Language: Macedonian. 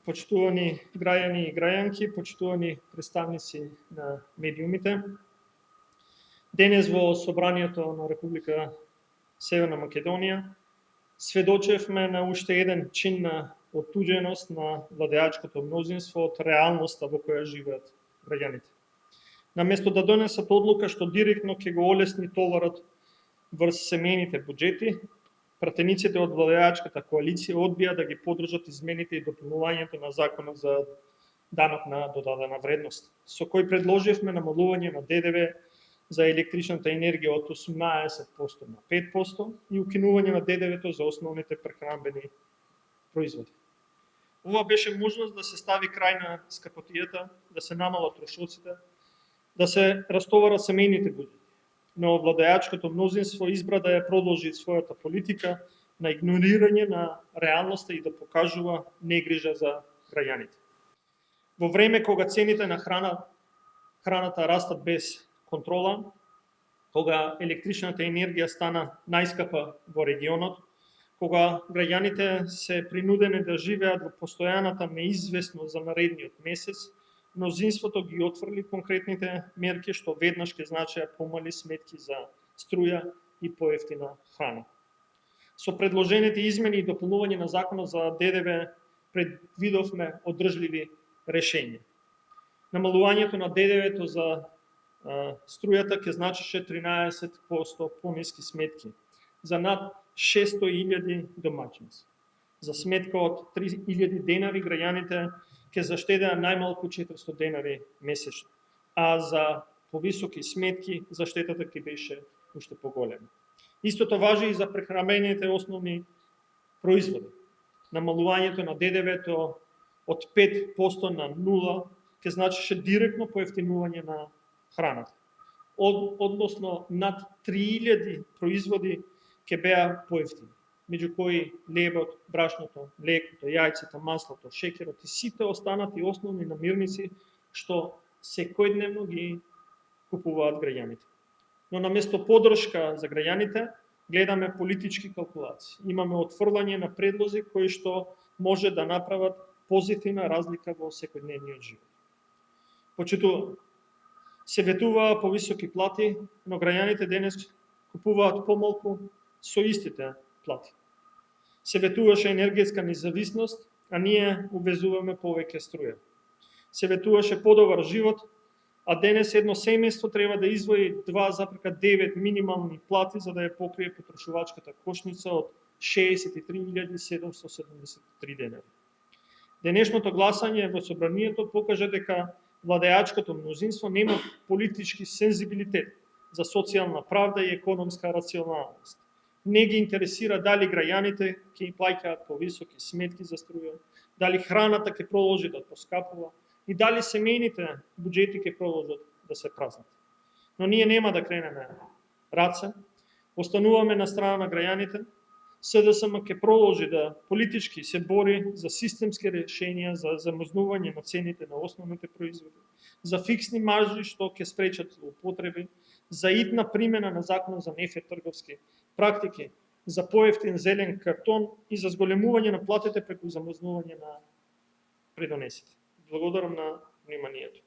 почитувани граѓани и граѓанки, почитувани представници на медиумите. Денес во Собранието на Република Северна Македонија сведочевме на уште еден чин на оттуџеност на владеачкото мнозинство од реалноста во која живеат граѓаните. Наместо да донесат одлука што директно ќе го олесни товарот врз семејните буџети, пратениците од владеачката коалиција одбија да ги подржат измените и дополнувањето на законот за данок на додадена вредност, со кој предложивме намалување на ДДВ за електричната енергија од 18% на 5% и укинување на ДДВ-то за основните прехранбени производи. Ова беше можност да се стави крај на скапотијата, да се намалат трошоците, да се растоварат семејните буџети. Но владеачкото мнозинство избра да ја продолжи својата политика на игнорирање на реалноста и да покажува негрижа за граѓаните. Во време кога цените на храната растат без контрола, кога електричната енергија стана најскапа во регионот, кога граѓаните се принудени да живеат во постојаната неизвестност за наредниот месец, мнозинството ги отфрли конкретните мерки што веднаш ќе значеа помали сметки за струја и поевтина храна. Со предложените измени и дополнување на законот за ДДВ предвидовме одржливи решенија. Намалувањето на ДДВ-то за струјата ќе значеше 13% пониски сметки за над 600.000 домаќинства. За сметка од 3.000 денари граѓаните ќе заштедеа најмалку 400 денари месечно, а за повисоки сметки заштетата ќе беше уште поголема. Истото важи и за прехранбените основни производи. Намалувањето на ДДВ-то од 5% на 0% ќе значеше директно поевтинување на храната. Односно над 3.000 производи ќе беа поевтини, меѓу кои лебот, брашното, млекото, јајцата, маслото, шеќерот и сите останати основни намирници што секојдневно ги купуваат граѓаните. Но наместо поддршка за граѓаните, гледаме политички калкулации. Имаме отфрлање на предлози кои што може да направат позитивна разлика во секојдневниот живот. Почитувани, се ветуваа повисоки плати, но граѓаните денес купуваат помалку со истите плати. Се ветуваше енергетска независност, а ние увезуваме повеќе струја. Се ветуваше подобар живот, а денес едно семејство треба да издвои 2,9 минимални плати за да ја покрие потрошувачката кошница од 63.773 денари. Денешното гласање во Собранието покажа дека владеачкото мнозинство нема политички сензибилитет за социјална правда и економска рационалност. Не ги интересира дали граѓаните ќе плаќаат повисоки сметки за струја, дали храната ќе продолжи да поскапува и дали семејните буџети ќе продолжат да се празнат. Но ние нема да кренеме раце, остануваме на страна на граѓаните. СДСМ ќе продолжи да политички се бори за системски решенија за замрзнување на цените на основните производи, за фиксни маржи што ќе спречат злоупотреби, за итна примена на законот за нефер трговски практики, за поевтин зелен картон и за зголемување на платите преку замрзнување на придонесите. Благодарам на вниманието.